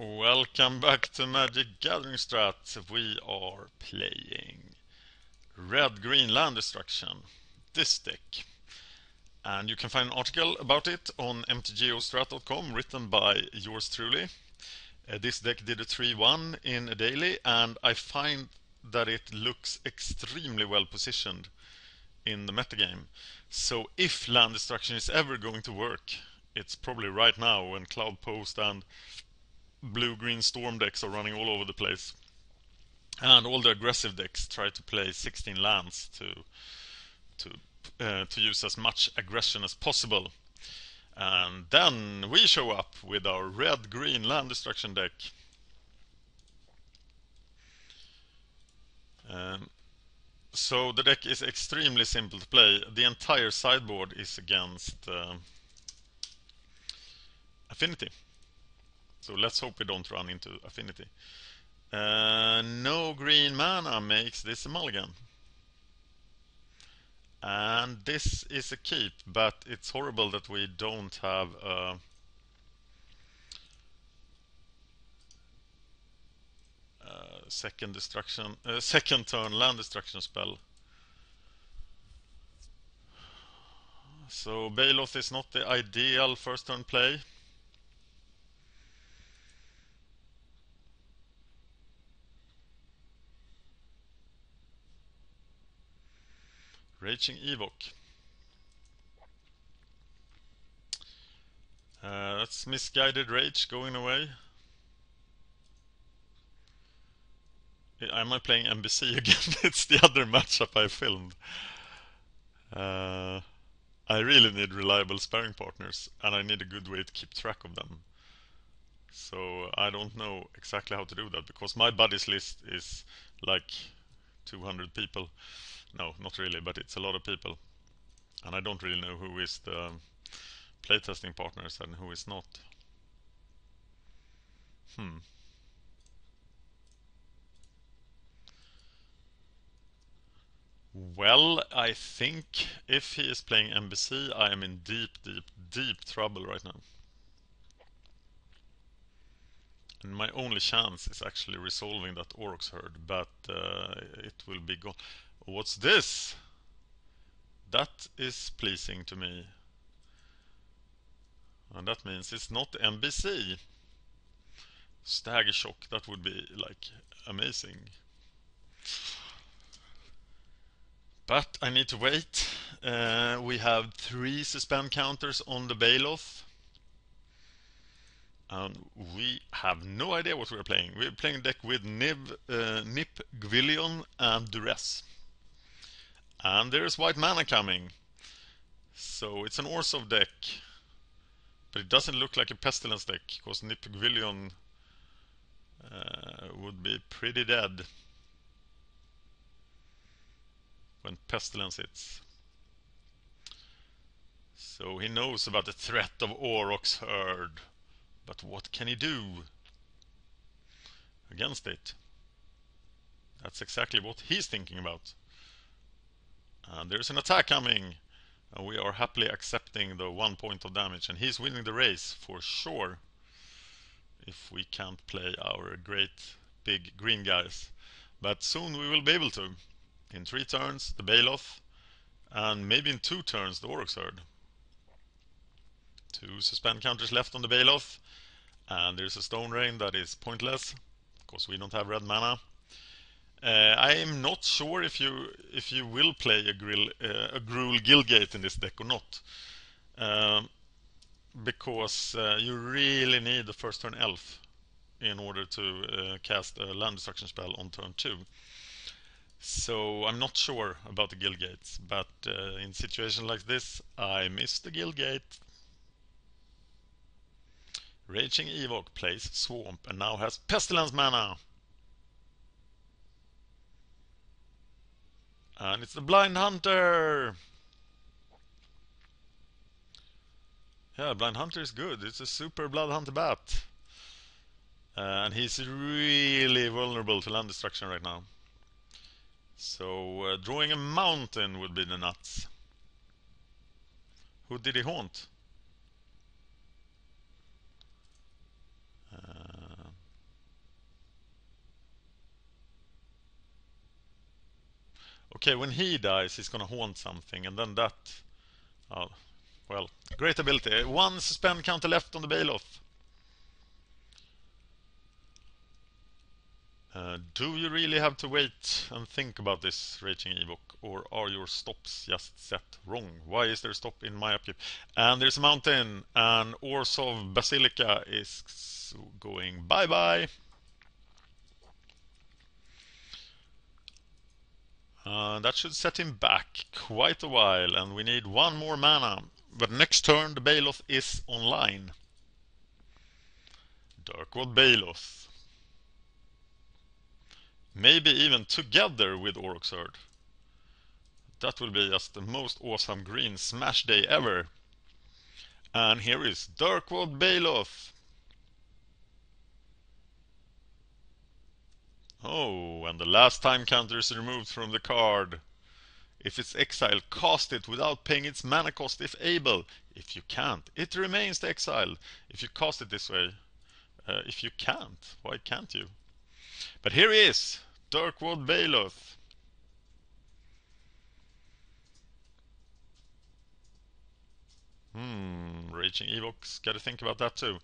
Welcome back to MagicGatheringStrat. We are playing Red-Green Land Destruction, this deck. And you can find an article about it on mtgostrat.com written by yours truly. This deck did a 3-1 in a daily, and I find that it looks extremely well positioned in the metagame. So if land destruction is ever going to work, it's probably right now when Cloud Post and blue-green storm decks are running all over the place, and all the aggressive decks try to play 16 lands to use as much aggression as possible. And then we show up with our red-green land destruction deck. So the deck is extremely simple to play. The entire sideboard is against Affinity. So let's hope we don't run into Affinity. No green mana makes this a mulligan. And this is a keep, but it's horrible that we don't have a second turn land destruction spell. So Baloth is not the ideal first turn play. Raging Evoke. That's Misguided Rage going away. Am I playing MBC again? It's the other matchup I filmed. I really need reliable sparring partners, and I need a good way to keep track of them. So I don't know exactly how to do that, because my buddies list is like 200 people. No, not really, but it's a lot of people. And I don't really know who is the playtesting partners and who is not. Well, I think if he is playing MBC, I am in deep trouble right now. And my only chance is actually resolving that Aurochs herd, but it will be gone. What's this? That is pleasing to me. And that means it's not MBC. Stagger Shock, that would be like amazing. But I need to wait. We have 3 suspend counters on the Baloth. And we have no idea what we're playing. We're playing a deck with Nip, Gwillion, and Duress. And there's white mana coming. So it's an Orzhov deck. But it doesn't look like a Pestilence deck, because Nip Gwillion would be pretty dead when Pestilence hits. So he knows about the threat of Aurochs herd. But what can he do against it? That's exactly what he's thinking about. And there's an attack coming. And we are happily accepting the 1 point of damage. And he's winning the race for sure. If we can't play our great big green guys. But soon we will be able to. In 3 turns, the Baloth. And maybe in 2 turns, the Aurochs herd. 2 suspend counters left on the Baloth. And there's a Stone Rain that is pointless, because we don't have red mana. I am not sure if you will play a Gruul Guildgate in this deck or not. Because you really need the first turn elf in order to cast a land destruction spell on turn 2. So I'm not sure about the Guildgates, but in situations like this, I miss the Guildgate. Raging Evoke plays Swamp and now has Pestilence mana. And it's the Blind Hunter! Yeah, Blind Hunter is good. It's a super Blood Hunter bat. And he's really vulnerable to land destruction right now. So drawing a mountain would be the nuts. Who did he haunt? Okay, when he dies, he's gonna haunt something, and then that... Oh, well, great ability. One suspend counter left on the Baloth. Do you really have to wait and think about this, Raging Evoke, or are your stops just set wrong? Why is there a stop in my upkeep? And there's a mountain, and Orzhov Basilica is going bye-bye. That should set him back quite a while, and we need one more mana. But next turn the Baloth is online. Darkwood Baloth. Maybe even together with Orc's Herd. That will be just the most awesome green smash day ever. And here is Darkwood Baloth. Oh, and the last time counter is removed from the card. If it's exiled, cast it without paying its mana cost if able. If you can't, it remains exiled. If you cast it this way. If you can't, why can't you? But here he is, Darkwood Baloth. Raging Evoke's gotta think about that too.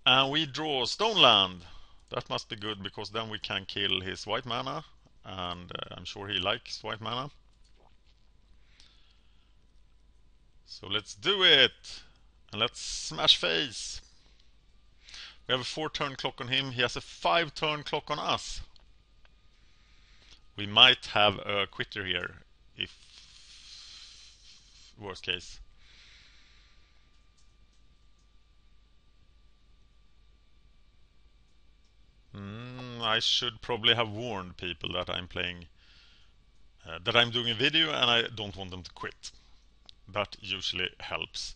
And we draw Stoneland. That must be good, because then we can kill his white mana. And I'm sure he likes white mana. So let's do it. And let's smash face. We have a 4-turn clock on him. He has a 5-turn clock on us. We might have a quitter here, if worst case. I should probably have warned people that I'm playing, that I'm doing a video and I don't want them to quit. That usually helps.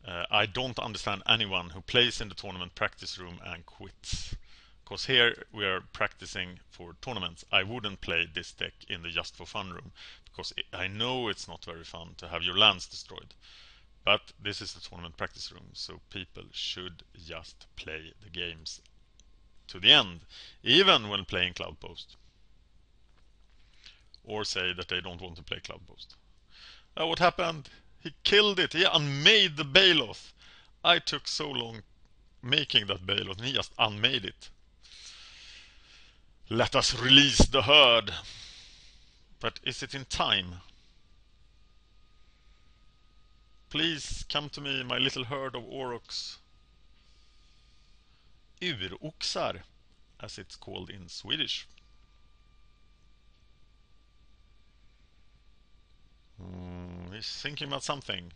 I don't understand anyone who plays in the tournament practice room and quits. Because here we are practicing for tournaments. I wouldn't play this deck in the just for fun room, because I know it's not very fun to have your lands destroyed. But this is the tournament practice room, so people should just play the games to the end, even when playing Cloudpost. Or say that they don't want to play Cloudpost. What happened? He killed it. He unmade the Baloth. I took so long making that Baloth, and he just unmade it. Let us release the herd. But is it in time? Please come to me, my little herd of Aurochs. Uroxar, as it's called in Swedish. He's thinking about something,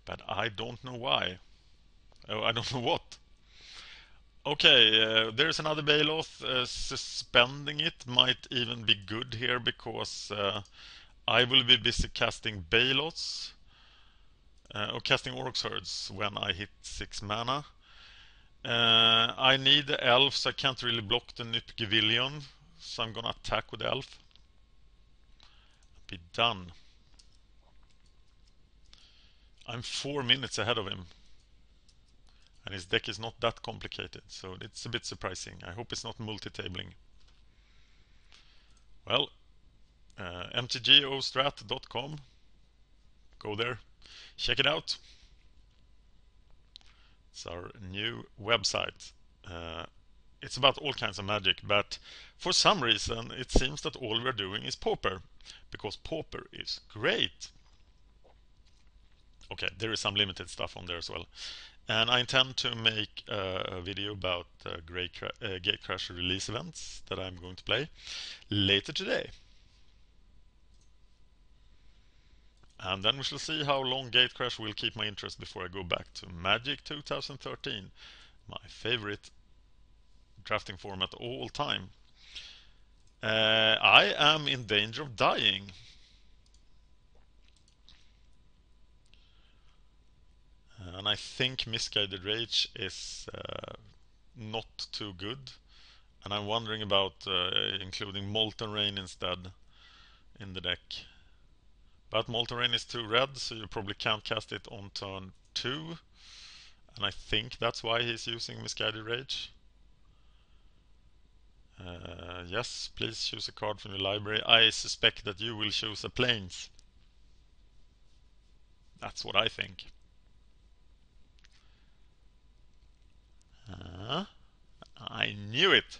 but I don't know why. I don't know what. Okay, there's another Baloth. Suspending it might even be good here, because I will be busy casting Baloths, or casting Orcs Herds when I hit 6 mana. I need the elf, so I can't really block the Nipgivilion, so I'm gonna attack with the elf. Be done. I'm 4 minutes ahead of him. And his deck is not that complicated, so it's a bit surprising. I hope it's not multi-tabling. Well, mtgostrat.com. Go there, check it out. It's our new website. It's about all kinds of magic, but for some reason it seems that all we're doing is Pauper, because Pauper is great. Okay, there is some limited stuff on there as well. And I intend to make a video about Gatecrash release events that I'm going to play later today. And then we shall see how long Gatecrash will keep my interest before I go back to Magic 2013, my favorite drafting format of all time. I am in danger of dying. And I think Misguided Rage is not too good. And I'm wondering about including Molten Rain instead in the deck. But Molten Rain is 2 red, so you probably can't cast it on turn 2. And I think that's why he's using Misguided Rage. Yes, please choose a card from your library. I suspect that you will choose a plains. That's what I think. I knew it.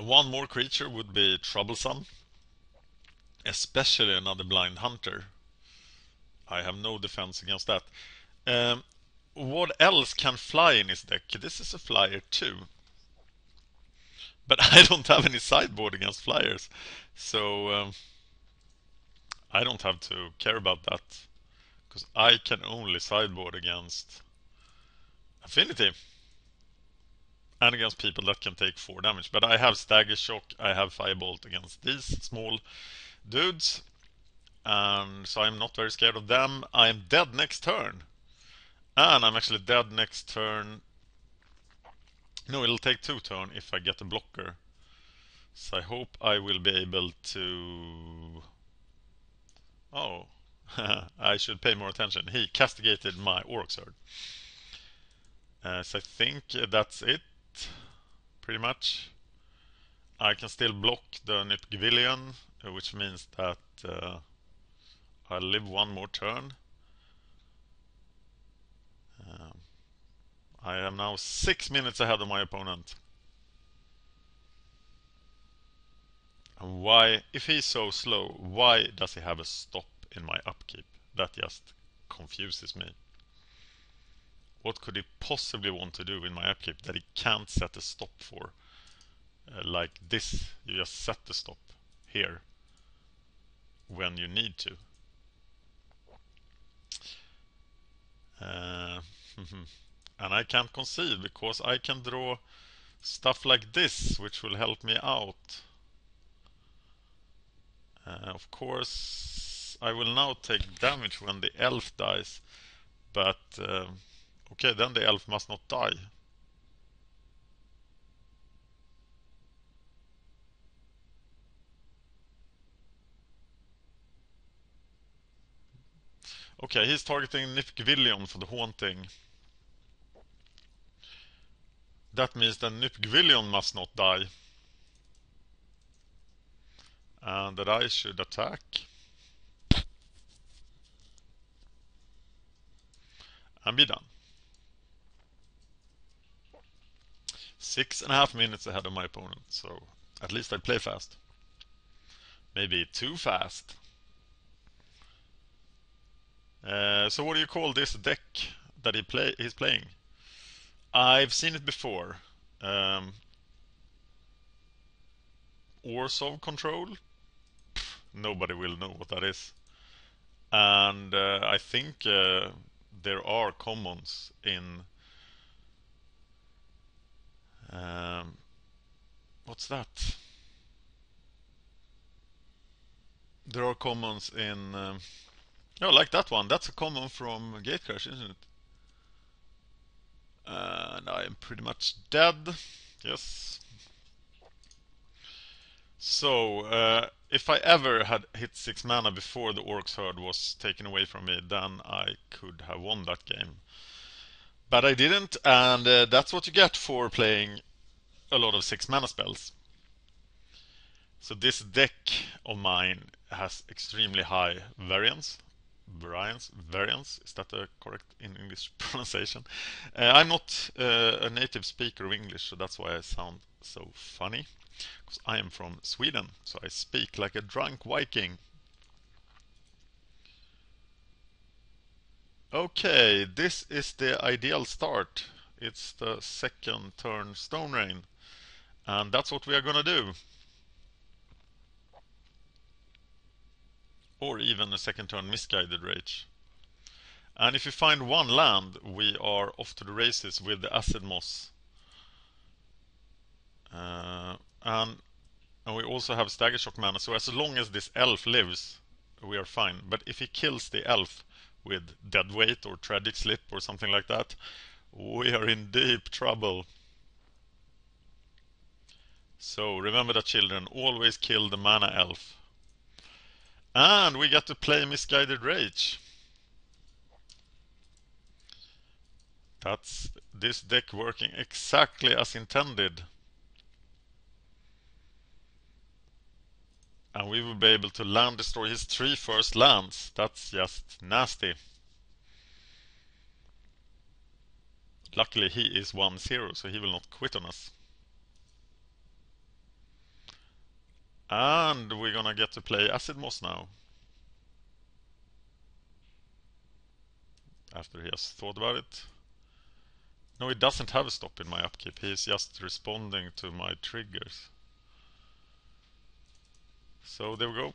One more creature would be troublesome, especially another blind hunter. I have no defense against that. What else can fly in his deck? This is a flyer too. But I don't have any sideboard against flyers. So I don't have to care about that. Because I can only sideboard against Affinity. And against people that can take 4 damage. But I have Stagger Shock, I have Firebolt against these small dudes. And so I'm not very scared of them. I'm dead next turn. And I'm actually dead next turn. No, it'll take 2 turns if I get a blocker. So I hope I will be able to... Oh, I should pay more attention. He castigated my Orzhov. So I think that's it, pretty much. I can still block the Nipgvillion, which means that I'll live 1 more turn. I am now 6 minutes ahead of my opponent. And why, if he's so slow, why does he have a stop in my upkeep? That just confuses me. What could he possibly want to do in my upkeep that he can't set a stop for? Like this, you just set the stop here when you need to. And I can't concede because I can draw stuff like this, which will help me out. Of course, I will now take damage when the elf dies, but okay, then the elf must not die. Okay, he's targeting Nipgvillion for the haunting. That means that Nipgvillion must not die. And that I should attack. And be done. 6.5 minutes ahead of my opponent, so at least I play fast. Maybe too fast. So what do you call this deck that he's playing? I've seen it before. Orzhov control? Nobody will know what that is. And I think there are commons in... what's that? There are commons in... oh, like that one. That's a common from Gatecrash, isn't it? And I am pretty much dead. Yes. So, if I ever had hit 6 mana before the Orc's Herd was taken away from me, then I could have won that game. But I didn't, and that's what you get for playing a lot of 6 mana spells. So this deck of mine has extremely high variance. Variance, is that the correct in English pronunciation? I'm not a native speaker of English, so that's why I sound so funny. Because I am from Sweden, so I speak like a drunk Viking. Okay, this is the ideal start. It's the 2nd turn Stone Rain. And that's what we are gonna do. Or even a 2nd turn Misguided Rage. And if you find 1 land, we are off to the races with the Acid Moss. And we also have Stagger Shock mana, so as long as this elf lives, we are fine. But if he kills the elf with Deadweight or Tragic Slip or something like that, we are in deep trouble. So remember that, children, always kill the mana elf. And we get to play Misguided Rage. That's this deck working exactly as intended. And we will be able to land destroy his 3 first lands. That's just nasty. Luckily he is 1-0, so he will not quit on us. And we're gonna get to play Acid Moss now. After he has thought about it. No, he doesn't have a stop in my upkeep. He is just responding to my triggers. So there we go.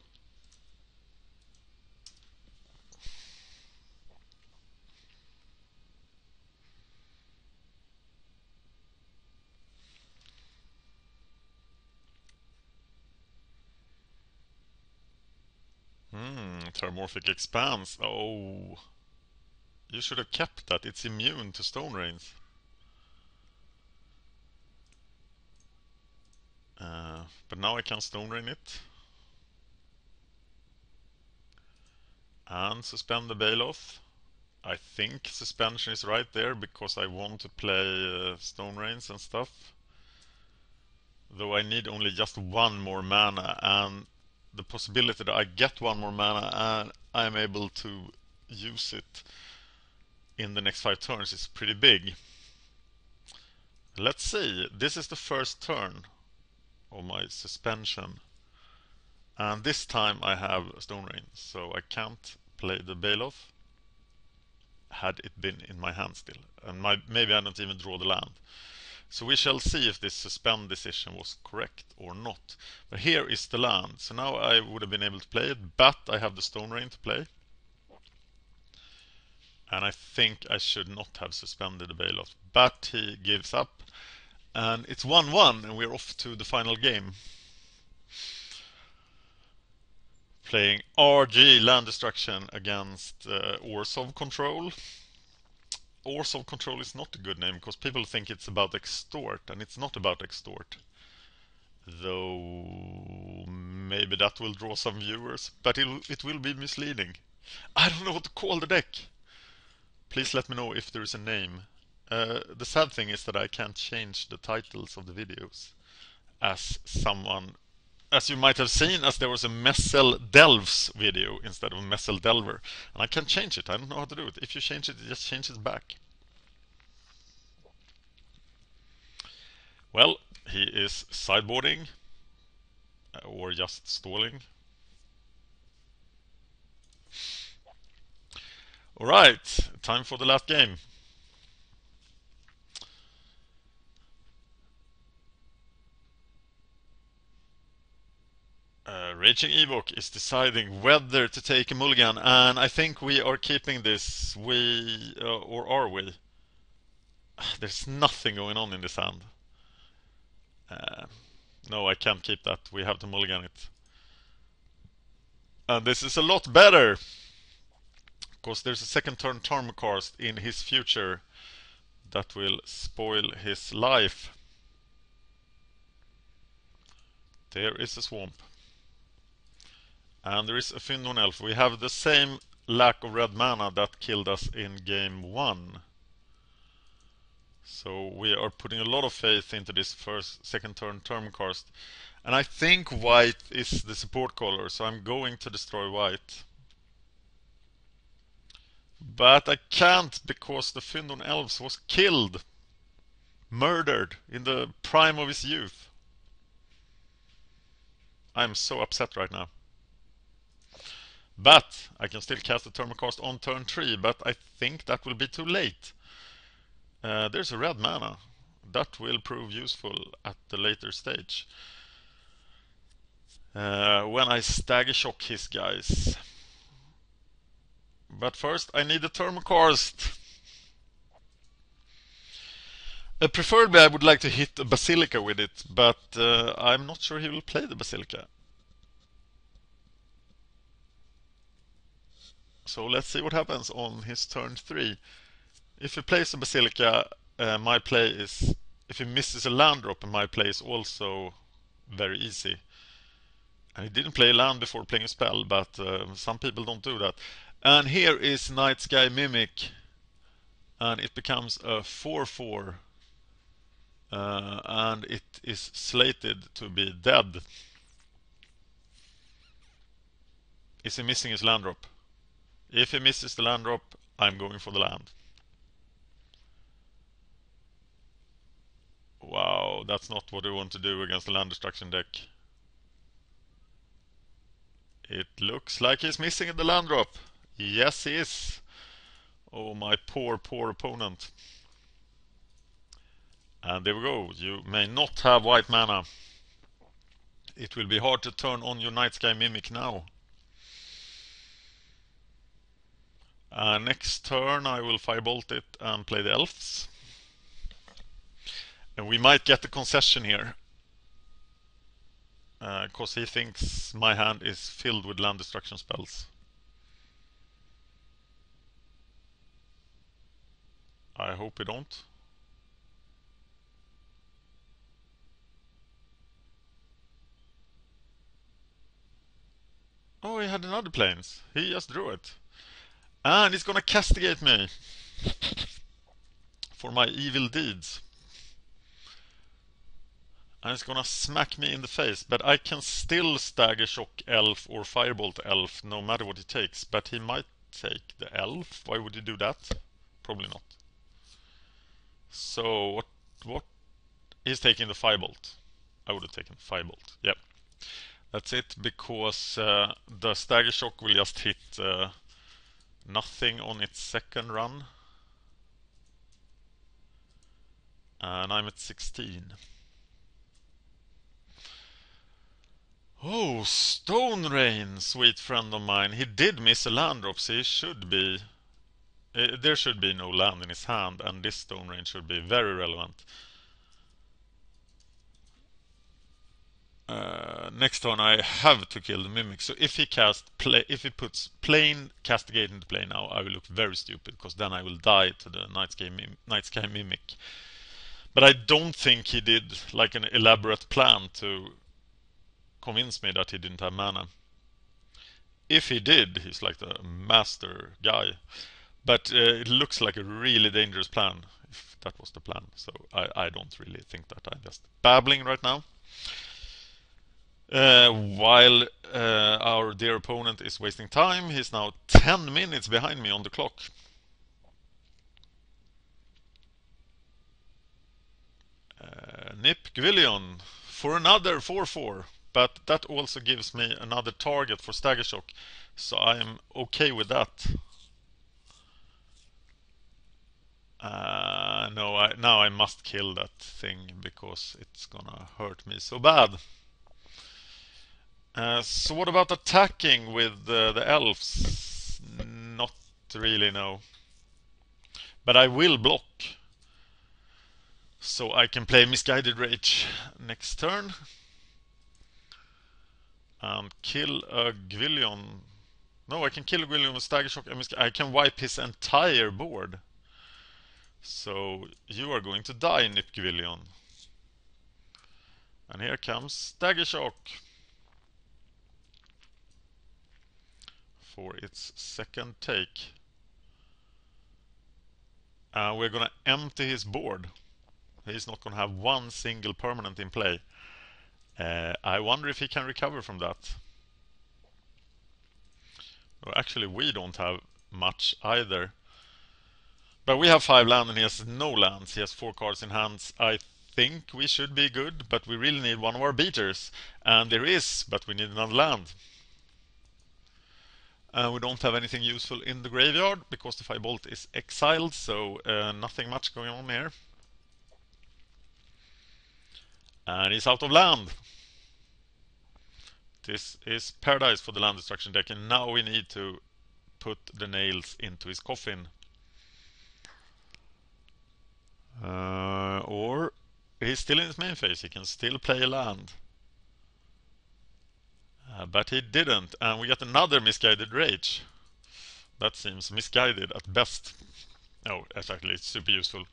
Terramorphic Expanse. Oh, you should have kept that. It's immune to Stone Rains. But now I can Stone Rain it. And suspend the Bailoff. I think suspension is right there because I want to play Stone Rains and stuff. Though I need only just 1 more mana, and the possibility that I get 1 more mana and I'm able to use it in the next 5 turns is pretty big. Let's see, this is the first turn of my suspension. And this time I have Stone Rain, so I can't play the Bailoff had it been in my hand still. And maybe I don't even draw the land. So we shall see if this suspend decision was correct or not. But here is the land. So now I would have been able to play it, but I have the Stone Rain to play. And I think I should not have suspended the Bailoff. But he gives up. And it's 1-1 and we're off to the final game. Playing RG Land Destruction against Orzhov Control. Orzhov Control is not a good name because people think it's about extort, and it's not about extort. Though maybe that will draw some viewers, but it will be misleading. I don't know what to call the deck. Please let me know if there is a name. The sad thing is that I can't change the titles of the videos. As you might have seen, as there was a Messel Delves video instead of Messel Delver. And I can't change it, I don't know how to do it. If you change it, just change it back. Well, he is sideboarding. Or just stalling. Alright, time for the last game. Raging Ewok is deciding whether to take a mulligan, and I think we are keeping this. Or are we? There's nothing going on in this hand. No, I can't keep that. We have to mulligan it. And this is a lot better, because there's a second turn Tarmacast in his future that will spoil his life. There is a swamp. And there is a Fyndhorn Elf. We have the same lack of red mana that killed us in game 1. So we are putting a lot of faith into this second turn Termcast. And I think white is the support color, so I'm going to destroy white. But I can't because the Fyndhorn Elves was killed. Murdered in the prime of his youth. I'm so upset right now. But I can still cast the Termcast on turn 3, but I think that will be too late. There's a red mana. That will prove useful at the later stage. When I stagger shock his guys. But first I need a Termcast. Preferably I would like to hit a Basilica with it, but I'm not sure he will play the Basilica. So let's see what happens on his turn 3. If he plays a Basilica, my play is... If he misses a land drop, my play is also very easy. And he didn't play land before playing a spell, but some people don't do that. And here is Night Sky Mimic, and it becomes a 4/4, and it is slated to be dead. Is he missing his land drop? If he misses the land drop, I'm going for the land. Wow, that's not what we want to do against the land destruction deck. It looks like he's missing the land drop. Yes, he is. Oh, my poor, poor opponent. And there we go. You may not have white mana. It will be hard to turn on your Night Sky Mimic now. Next turn I will Firebolt it and play the elves. And we might get a concession here. Because he thinks my hand is filled with land destruction spells. I hope we don't. Oh, he had another planes. He just drew it. And he's gonna castigate me for my evil deeds. And it's gonna smack me in the face, but I can still Stagger Shock Elf or Firebolt Elf no matter what he takes. But he might take the Elf. Why would he do that? Probably not. So what? He's taking the Firebolt. I would have taken Firebolt. Yep. That's it, because the Stagger Shock will just hit nothing on its second run. And I'm at 16. Oh, Stone Rain, sweet friend of mine. He did miss a land drop, so he should be... there should be no land in his hand, and this Stone Rain should be very relevant. Next turn I have to kill the Mimic, so if he puts plain Castigate into play now, I will look very stupid, because then I will die to the Night Sky Mimic. But I don't think he did like an elaborate plan to convince me that he didn't have mana. If he did, he's like the master guy. But it looks like a really dangerous plan, if that was the plan. So I don't really think that. I'm just babbling right now. While our dear opponent is wasting time, he's now 10 minutes behind me on the clock. Nip Gwillion for another 4/4. But that also gives me another target for Stagger Shock, so I am okay with that. No, now I must kill that thing, because it's gonna hurt me so bad. So what about attacking with the elves? Not really, no. But I will block. So I can play Misguided Rage next turn. And kill a Gwillion. No, I can kill a Gwillion with Stagger Shock. I can wipe his entire board. So you are going to die, Nip Gwillion. And here comes Stagger Shock for its second take. We're gonna empty his board. He's not gonna have one single permanent in play. I wonder if he can recover from that. Well, actually, we don't have much either. But we have 5 land and he has no lands. He has 4 cards in hands. I think we should be good, but we really need one of our beaters. And there is, but we need another land. We don't have anything useful in the graveyard, because the Firebolt is exiled, so nothing much going on here. And he's out of land. This is paradise for the land destruction deck, and now we need to put the nails into his coffin. Or he's still in his main phase, he can still play a land. But he didn't, and we get another Misguided Rage. That seems misguided at best. Oh, exactly, it's super useful.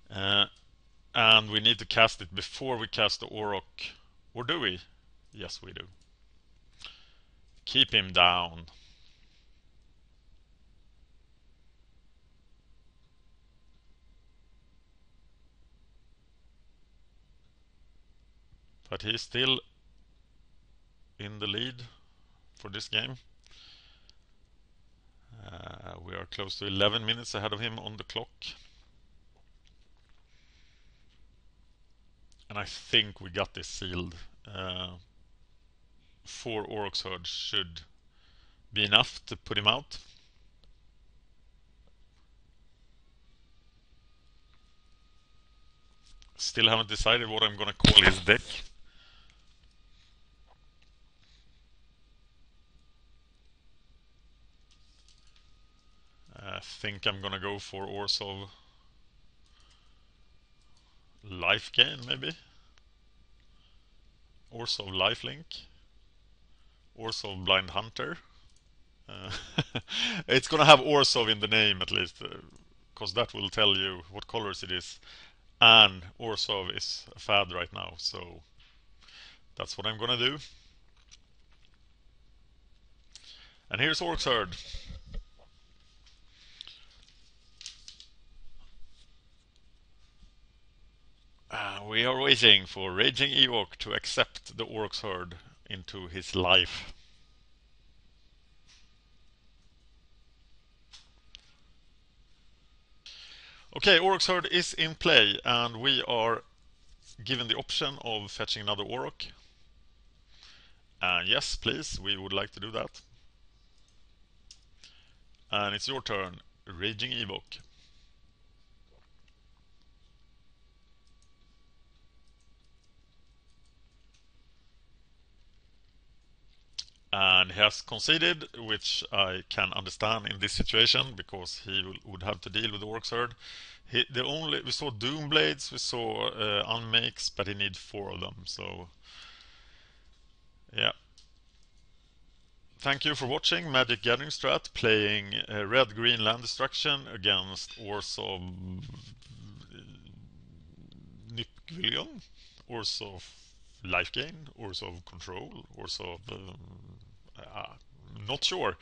And we need to cast it before we cast the Auroch Or do we? Yes, we do. Keep him down. But he's still in the lead for this game. We are close to 11 minutes ahead of him on the clock. And I think we got this sealed. 4 Orcs Herd should be enough to put him out. Still haven't decided what I'm gonna call his deck. I think I'm gonna go for Orzhov Life Gain, maybe. Orzhov Lifelink. Orzhov Blind Hunter. It's gonna have Orzhov in the name at least, because that will tell you what colors it is. And Orzhov is a fad right now, so that's what I'm gonna do. And here's Orcs Herd. We are waiting for Raging Ewok to accept the Orcs Herd into his life. Okay, Orcs Herd is in play, and we are given the option of fetching another Orc. And yes, please, we would like to do that. And it's your turn, Raging Ewok. And he has conceded, which I can understand in this situation, because he would have to deal with the Orcs Herd. We saw Doomblades, we saw Unmakes, but he needs 4 of them, so yeah. Thank you for watching MagicGatheringStrat playing red-green land destruction against Orzhov Nipgvillion, Orzhov Life Gain, Orzhov Control, Orzhov... not sure.